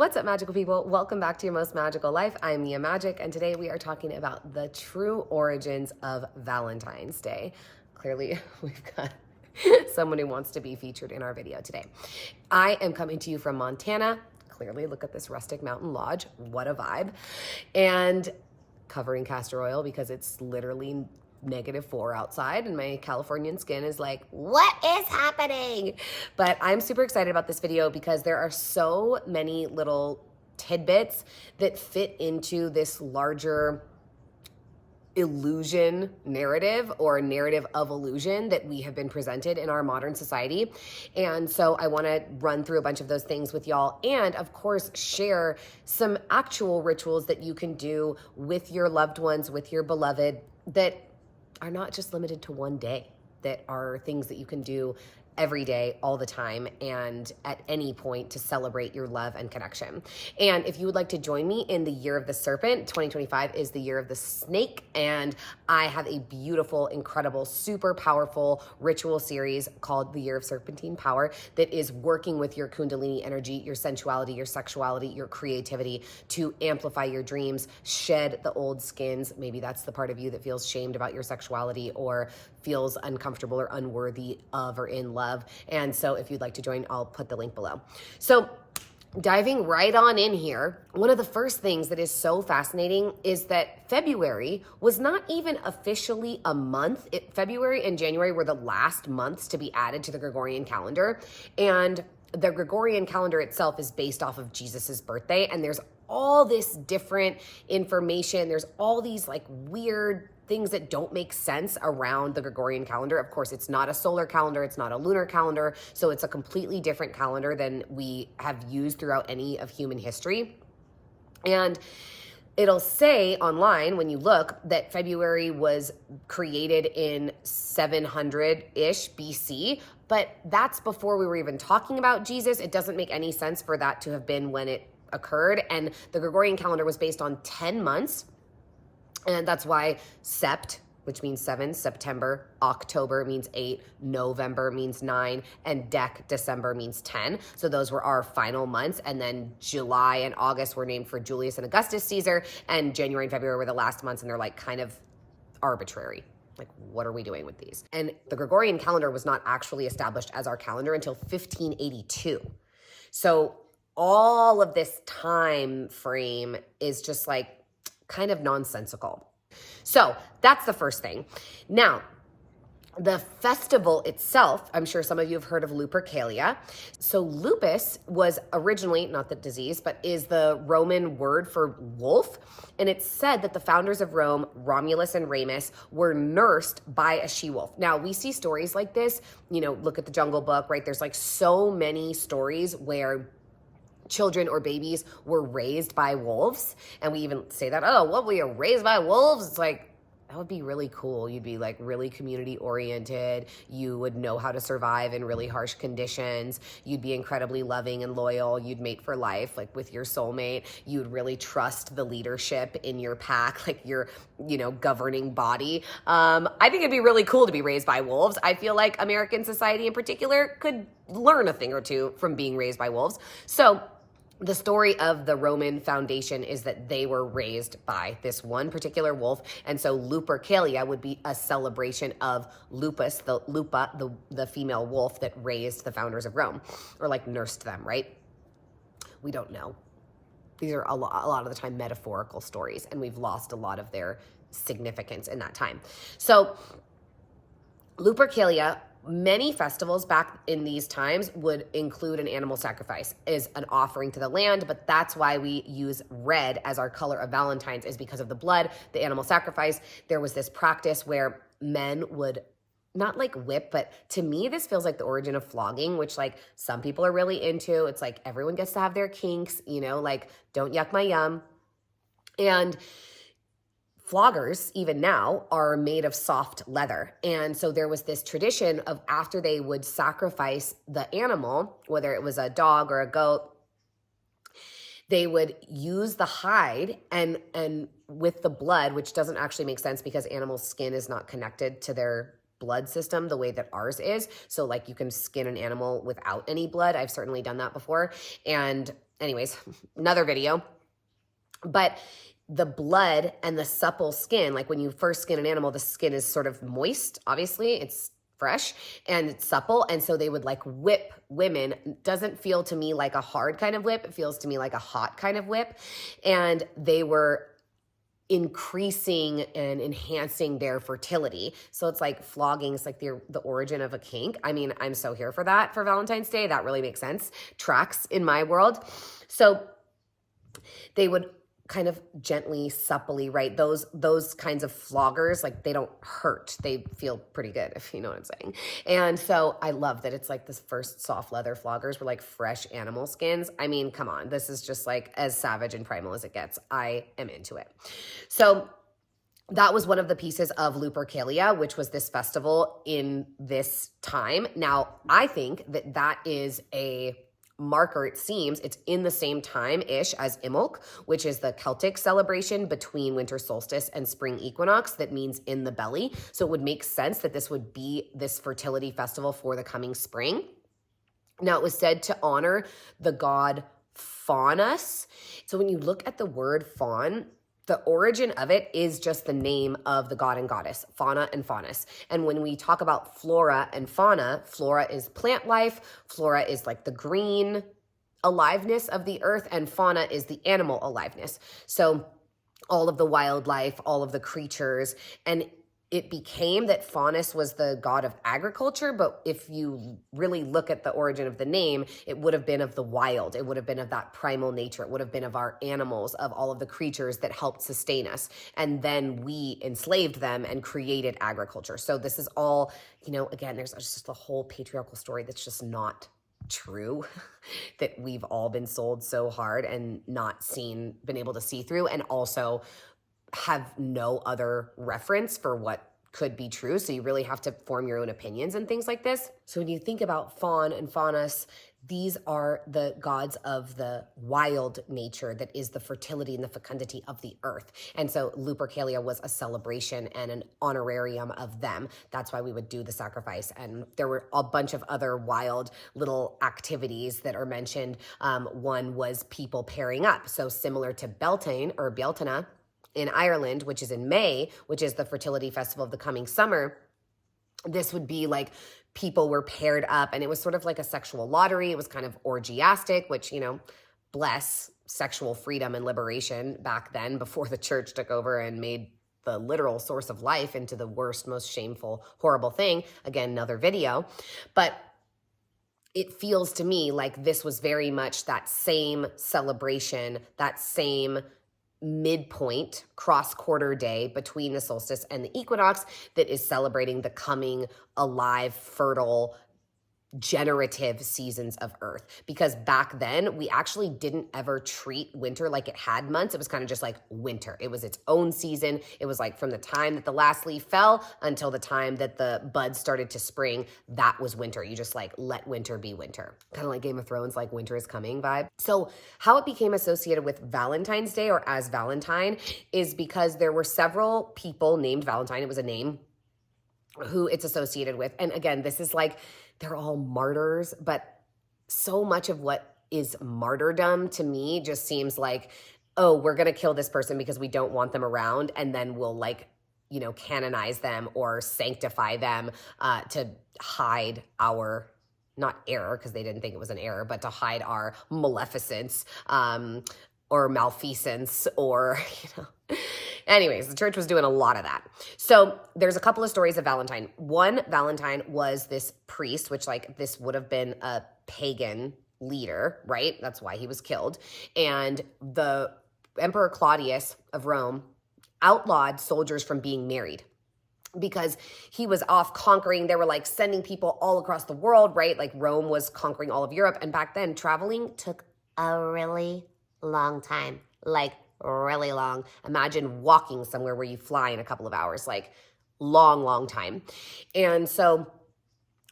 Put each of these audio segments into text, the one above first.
What's up, magical people? Welcome back to Your Most Magical Life. I'm Mia Magic, and today we are talking about the true origins of Valentine's Day. Clearly, we've got someone who wants to be featured in our video today. I am coming to you from Montana. Clearly, look at this rustic mountain lodge. What a vibe. And covering castor oil because it's literally -4 outside and my Californian skin is like, what is happening? But I'm super excited about this video because there are so many little tidbits that fit into this larger illusion narrative or narrative of illusion that we have been presented in our modern society. And so I want to run through a bunch of those things with y'all and of course share some actual rituals that you can do with your loved ones, with your beloved, that are not just limited to one day, that are things that you can do every day, all the time, and at any point to celebrate your love and connection. And if you would like to join me in the Year of the Serpent, 2025 is the Year of the Snake, and I have a beautiful, incredible, super powerful ritual series called the Year of Serpentine Power that is working with your Kundalini energy, your sensuality, your sexuality, your creativity to amplify your dreams, shed the old skins. Maybe that's the part of you that feels shamed about your sexuality or feels uncomfortable or unworthy of or in love. And so if you'd like to join, I'll put the link below. So diving right on in here, one of the first things that is so fascinating is that February was not even officially a month. February and January were the last months to be added to the Gregorian calendar. And the Gregorian calendar itself is based off of Jesus's birthday. And there's all this different information. There's all these like weird things that don't make sense around the Gregorian calendar. Of course, it's not a solar calendar, it's not a lunar calendar, so it's a completely different calendar than we have used throughout any of human history. And it'll say online when you look that February was created in 700-ish BC, but that's before we were even talking about Jesus. It doesn't make any sense for that to have been when it occurred. And the Gregorian calendar was based on 10 months. And that's why Sept, which means 7, September, October means 8, November means 9, and December means 10. So those were our final months. And then July and August were named for Julius and Augustus Caesar, and January and February were the last months, and they're like kind of arbitrary. Like, what are we doing with these? And the Gregorian calendar was not actually established as our calendar until 1582. So all of this time frame is just like kind of nonsensical. So that's the first thing. Now, the festival itself, I'm sure some of you have heard of Lupercalia. So lupus was originally, not the disease, but is the Roman word for wolf. And it's said that the founders of Rome, Romulus and Remus, were nursed by a she-wolf. Now, we see stories like this, look at the Jungle Book, right? There's like so many stories where children or babies were raised by wolves. And we even say that, oh, what, we are raised by wolves? It's like, that would be really cool. You'd be like really community oriented. You would know how to survive in really harsh conditions. You'd be incredibly loving and loyal. You'd mate for life, like with your soulmate. You'd really trust the leadership in your pack, like your, governing body. I think it'd be really cool to be raised by wolves. I feel like American society in particular could learn a thing or two from being raised by wolves. So the story of the Roman foundation is that they were raised by this one particular wolf. And so Lupercalia would be a celebration of Lupus, the female wolf that raised the founders of Rome, or like nursed them, right? We don't know. These are a lot of the time metaphorical stories, and we've lost a lot of their significance in that time. So Lupercalia, many festivals back in these times would include an animal sacrifice as an offering to the land, but that's why we use red as our color of Valentine's, is because of the blood, the animal sacrifice. There was this practice where men would not like whip, but to me, this feels like the origin of flogging, which like some people are really into. It's like everyone gets to have their kinks, like don't yuck my yum. And floggers, even now, are made of soft leather. And so there was this tradition of after they would sacrifice the animal, whether it was a dog or a goat, they would use the hide and with the blood, which doesn't actually make sense because animal skin is not connected to their blood system the way that ours is. So like you can skin an animal without any blood. I've certainly done that before. And anyways, another video. But the blood and the supple skin, like when you first skin an animal, the skin is sort of moist, obviously. It's fresh and it's supple. And so they would like whip women. Doesn't feel to me like a hard kind of whip. It feels to me like a hot kind of whip. And they were increasing and enhancing their fertility. So it's like flogging. It's like the origin of a kink. I mean, I'm so here for that for Valentine's Day. That really makes sense. Tracks in my world. So they would kind of gently, supplely, right? Those kinds of floggers, like they don't hurt. They feel pretty good, if you know what I'm saying. And so I love that it's like this first soft leather floggers were like fresh animal skins. I mean, come on. This is just like as savage and primal as it gets. I am into it. So that was one of the pieces of Lupercalia, which was this festival in this time. Now, I think that that is a marker, it seems, it's in the same time-ish as Imbolc, which is the Celtic celebration between winter solstice and spring equinox that means in the belly. So it would make sense that this would be this fertility festival for the coming spring. Now, it was said to honor the god Faunus. So when you look at the word faun, the origin of it is just the name of the god and goddess, Fauna and Faunus. And when we talk about flora and fauna, flora is plant life, flora is like the green aliveness of the earth, and fauna is the animal aliveness. So all of the wildlife, all of the creatures, and it became that Faunus was the god of agriculture, but if you really look at the origin of the name, it would have been of the wild. It would have been of that primal nature. It would have been of our animals, of all of the creatures that helped sustain us. And then we enslaved them and created agriculture. So this is all, you know, again, there's just a whole patriarchal story that's just not true, that we've all been sold so hard and not been able to see through, and also have no other reference for what could be true. So you really have to form your own opinions and things like this. So when you think about Faun and Faunus, these are the gods of the wild nature that is the fertility and the fecundity of the earth. And so Lupercalia was a celebration and an honorarium of them. That's why we would do the sacrifice. And there were a bunch of other wild little activities that are mentioned. One was people pairing up. So similar to Beltane or Beltane in Ireland, which is in May, which is the fertility festival of the coming summer, this would be like people were paired up, and it was sort of like a sexual lottery. It was kind of orgiastic, which, you know, bless sexual freedom and liberation back then before the church took over and made the literal source of life into the worst, most shameful, horrible thing. Again, another video. But it feels to me like this was very much that same celebration, that same midpoint cross-quarter day between the solstice and the equinox that is celebrating the coming alive, fertile, generative seasons of earth. Because back then we actually didn't ever treat winter like it had months. It was kind of just like winter. It was its own season. It was like from the time that the last leaf fell until the time that the buds started to spring, that was winter. You just like let winter be winter. Kind of like Game of Thrones, like winter is coming vibe. So how it became associated with Valentine's Day or as Valentine is because there were several people named Valentine. It was a name who it's associated with. And again, this is like, they're all martyrs, but so much of what is martyrdom to me just seems like, oh, we're going to kill this person because we don't want them around. And then we'll like, you know, canonize them or sanctify them to hide our, not error, because they didn't think it was an error, but to hide our maleficence or malfeasance or, you know. Anyways, the church was doing a lot of that. So there's a couple of stories of Valentine. One, Valentine was this priest, which like this would have been a pagan leader, right? That's why he was killed. And the Emperor Claudius of Rome outlawed soldiers from being married because he was off conquering. They were like sending people all across the world, right? Like Rome was conquering all of Europe. And back then traveling took a really long time, like really long. Imagine walking somewhere where you fly in a couple of hours, like long time. And so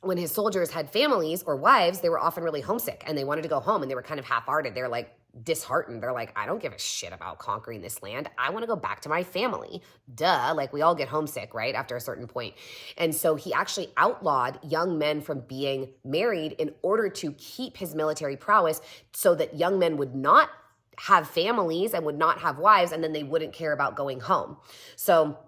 when his soldiers had families or wives, they were often really homesick and they wanted to go home and they were kind of half-hearted. They're like, disheartened. They're like, I don't give a shit about conquering this land. I want to go back to my family. Duh. Like, we all get homesick, right? After a certain point. And so he actually outlawed young men from being married in order to keep his military prowess, so that young men would not have families and would not have wives, and then they wouldn't care about going home. So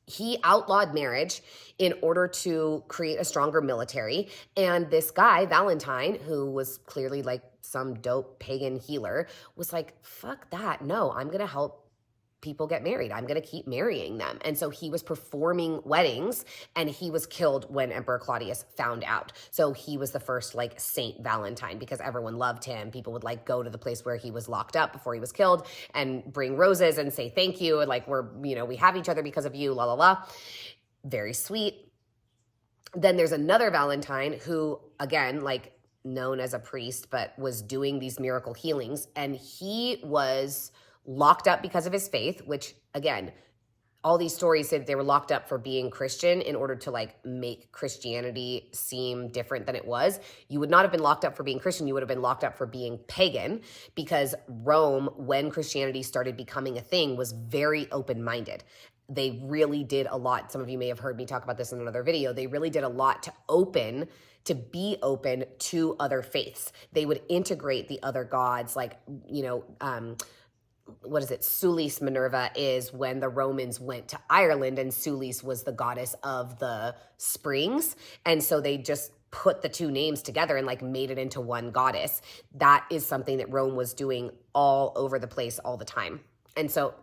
he outlawed marriage in order to create a stronger military. And this guy, Valentine, who was clearly like some dope pagan healer, was like, fuck that. No, I'm going to help people get married. I'm going to keep marrying them. And so he was performing weddings, and he was killed when Emperor Claudius found out. So he was the first like Saint Valentine, because everyone loved him. People would like go to the place where he was locked up before he was killed and bring roses and say thank you. And like, we have each other because of you, la, la, la. Very sweet. Then there's another Valentine who, again, like known as a priest, but was doing these miracle healings. And he was locked up because of his faith, which, again, all these stories say that they were locked up for being Christian in order to like make Christianity seem different than it was. You would not have been locked up for being Christian. You would have been locked up for being pagan, because Rome, when Christianity started becoming a thing, was very open-minded. They really did a lot. Some of you may have heard me talk about this in another video. They really did a lot to be open to other faiths. They would integrate the other gods, like, what is it? Sulis Minerva is when the Romans went to Ireland, and Sulis was the goddess of the springs. And so they just put the two names together and like made it into one goddess. That is something that Rome was doing all over the place all the time. And so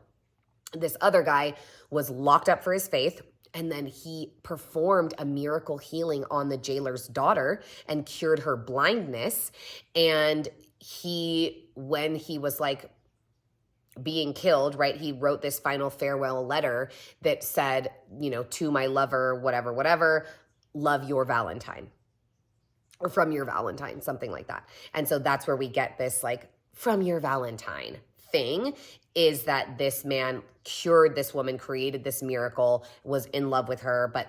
this other guy was locked up for his faith, and then he performed a miracle healing on the jailer's daughter and cured her blindness. And when he was like being killed, right, he wrote this final farewell letter that said, to my lover, whatever, love, your Valentine, or from your Valentine, something like that. And so that's where we get this like from your Valentine thing, is that this man cured this woman, created this miracle, was in love with her, but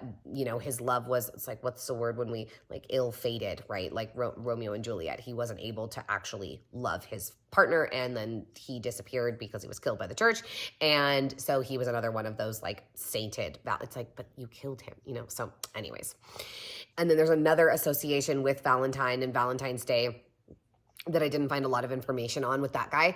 his love was, it's like, what's the word when we like ill-fated, right? Like Romeo and Juliet. He wasn't able to actually love his partner, and then he disappeared because he was killed by the church. And so he was another one of those like sainted, it's like, but you killed him, so anyways. And then there's another association with Valentine and Valentine's Day that I didn't find a lot of information on with that guy.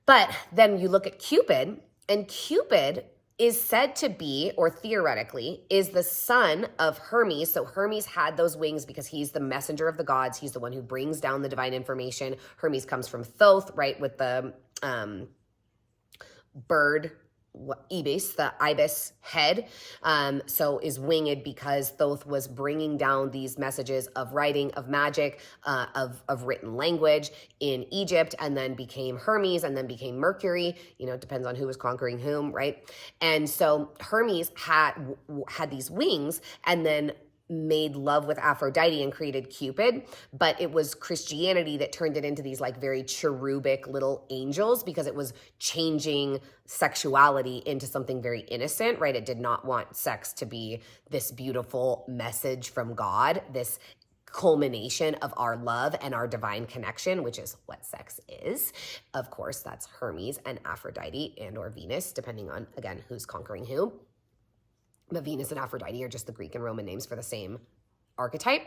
But then you look at Cupid, and Cupid is said to be, or theoretically, is the son of Hermes. So Hermes had those wings because he's the messenger of the gods. He's the one who brings down the divine information. Hermes comes from Thoth, right, with the bird, ibis, the ibis head, so is winged because Thoth was bringing down these messages of writing, of magic, of written language in Egypt, and then became Hermes, and then became Mercury. It depends on who was conquering whom, right? And so Hermes had these wings, and then made love with Aphrodite and created Cupid, but it was Christianity that turned it into these like very cherubic little angels, because it was changing sexuality into something very innocent, right? It did not want sex to be this beautiful message from God, this culmination of our love and our divine connection, which is what sex is. Of course, that's Hermes and Aphrodite, and or Venus, depending on, again, who's conquering who. But Venus and Aphrodite are just the Greek and Roman names for the same archetype.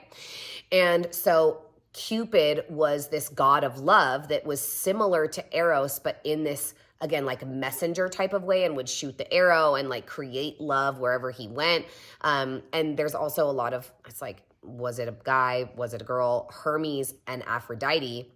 And so Cupid was this god of love that was similar to Eros, but in this, again, like messenger type of way, and would shoot the arrow and like create love wherever he went. And there's also a lot of, it's like, was it a guy? Was it a girl? Hermes and Aphrodite.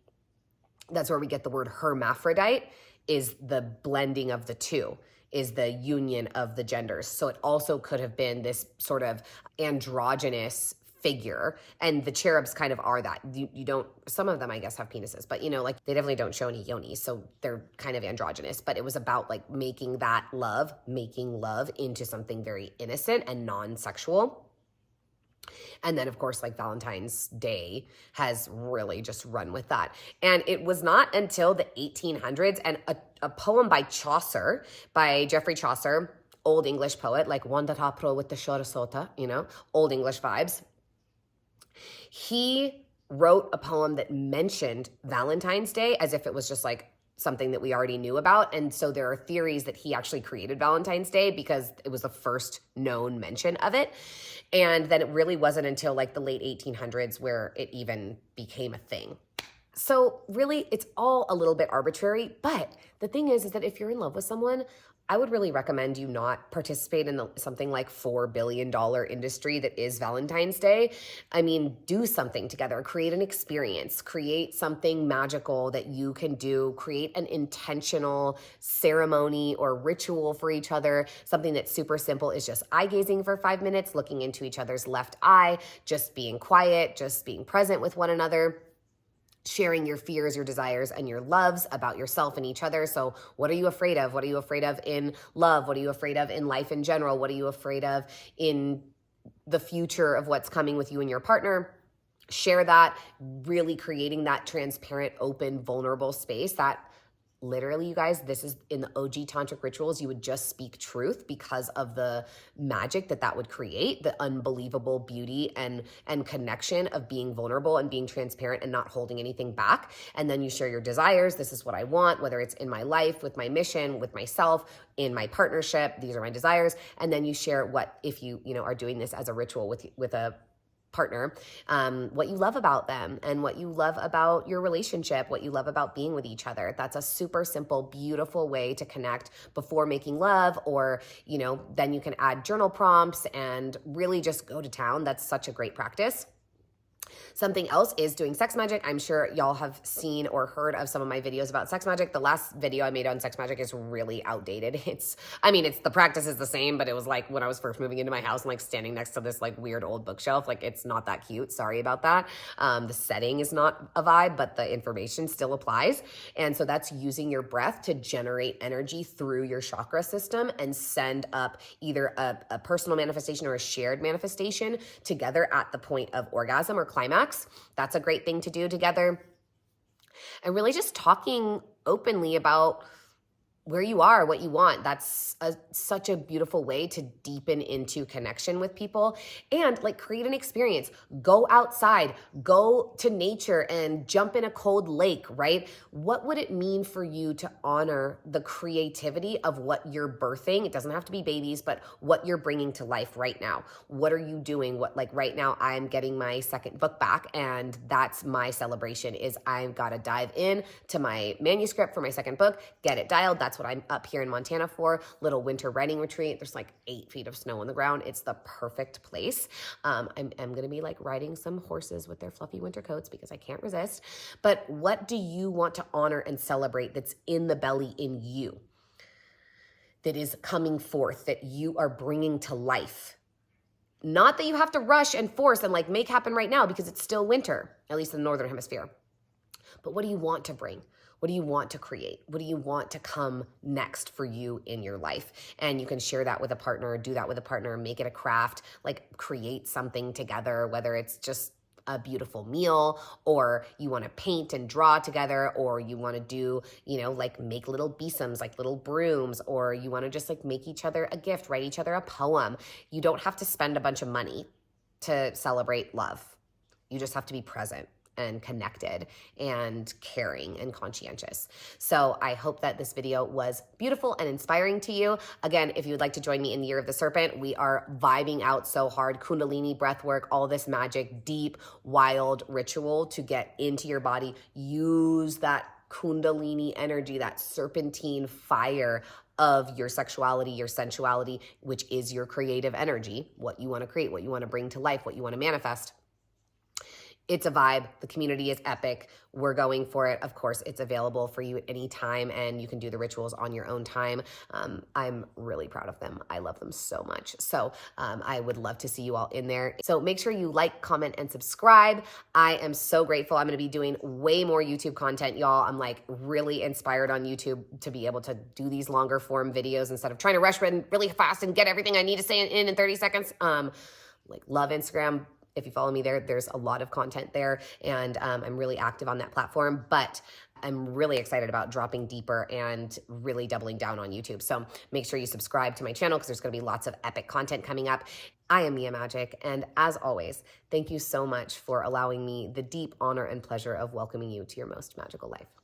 That's where we get the word hermaphrodite, is the blending of the two, is the union of the genders. So it also could have been this sort of androgynous figure. And the cherubs kind of are that. You don't, some of them I guess have penises, but like they definitely don't show any yonis. So they're kind of androgynous, but it was about like making love into something very innocent and non-sexual. And then, of course, like Valentine's Day has really just run with that. And it was not until the 1800s, and a poem by Chaucer, by Geoffrey Chaucer, Old English poet, like one that pro with the Sarasota, Old English vibes. He wrote a poem that mentioned Valentine's Day as if it was just like something that we already knew about. And so there are theories that he actually created Valentine's Day because it was the first known mention of it. And then it really wasn't until like the late 1800s where it even became a thing. So really, it's all a little bit arbitrary. But the thing is that if you're in love with someone, I would really recommend you not participate in something like $4 billion industry that is Valentine's Day. I mean, do something together, create an experience, create something magical that you can do, create an intentional ceremony or ritual for each other. Something that's super simple is just eye gazing for 5 minutes, looking into each other's left eye, just being quiet, just being present with one another, sharing your fears, your desires, and your loves about yourself and each other. So what are you afraid of? What are you afraid of in love? What are you afraid of in life in general? What are you afraid of in the future of what's coming with you and your partner? Share that, really creating that transparent, open, vulnerable space that literally, you guys, this is in the OG tantric rituals, you would just speak truth because of the magic that would create, the unbelievable beauty and connection of being vulnerable and being transparent and not holding anything back. And then you share your desires. This is what I want, whether it's in my life, with my mission, with myself, in my partnership. These are my desires. And then you share what, if you are doing this as a ritual with a partner, what you love about them and what you love about your relationship, what you love about being with each other. That's a super simple, beautiful way to connect before making love, or, then you can add journal prompts and really just go to town. That's such a great practice. Something else is doing sex magic. I'm sure y'all have seen or heard of some of my videos about sex magic. The last video I made on sex magic is really outdated. It's the practice is the same, but it was like when I was first moving into my house and like standing next to this like weird old bookshelf. Like, it's not that cute. Sorry about that. The setting is not a vibe, but the information still applies. And so that's using your breath to generate energy through your chakra system and send up either a personal manifestation or a shared manifestation together at the point of orgasm or climax. That's a great thing to do together. And really just talking openly about where you are, what you want. That's such a beautiful way to deepen into connection with people and like create an experience. Go outside, go to nature and jump in a cold lake, right? What would it mean for you to honor the creativity of what you're birthing? It doesn't have to be babies, but what you're bringing to life right now. What are you doing? Right now I'm getting my second book back, and that's my celebration is I've got to dive in to my manuscript for my second book, get it dialed. That's what I'm up here in Montana for. Little winter writing retreat. There's like 8 feet of snow on the ground. It's the perfect place. I'm going to be like riding some horses with their fluffy winter coats because I can't resist. But what do you want to honor and celebrate that's in the belly in you, that is coming forth, that you are bringing to life? Not that you have to rush and force and like make happen right now because it's still winter, at least in the Northern Hemisphere. But what do you want to bring? What do you want to create? What do you want to come next for you in your life? And you can share that with a partner, do that with a partner, make it a craft, like create something together, whether it's just a beautiful meal, or you want to paint and draw together, or you want to do, like make little besoms, like little brooms, or you want to just like make each other a gift, write each other a poem. You don't have to spend a bunch of money to celebrate love. You just have to be present and connected and caring and conscientious. So I hope that this video was beautiful and inspiring to you. Again, if you would like to join me in the Year of the Serpent, we are vibing out so hard, Kundalini breath work, all this magic, deep, wild ritual to get into your body. Use that Kundalini energy, that serpentine fire of your sexuality, your sensuality, which is your creative energy, what you want to create, what you want to bring to life, what you want to manifest. It's a vibe. The community is epic. We're going for it. Of course, it's available for you at any time, and you can do the rituals on your own time. I'm really proud of them. I love them so much. So I would love to see you all in there. So make sure you like, comment, and subscribe. I am so grateful. I'm going to be doing way more YouTube content, y'all. I'm like really inspired on YouTube to be able to do these longer form videos instead of trying to rush really fast and get everything I need to say in 30 seconds. Love Instagram. If you follow me there, there's a lot of content there, and I'm really active on that platform. But am really excited about dropping deeper and really doubling down on YouTube. So make sure you subscribe to my channel because there's going to be lots of epic content coming up. I am Mia Magic, and as always, thank you so much for allowing me the deep honor and pleasure of welcoming you to your most magical life.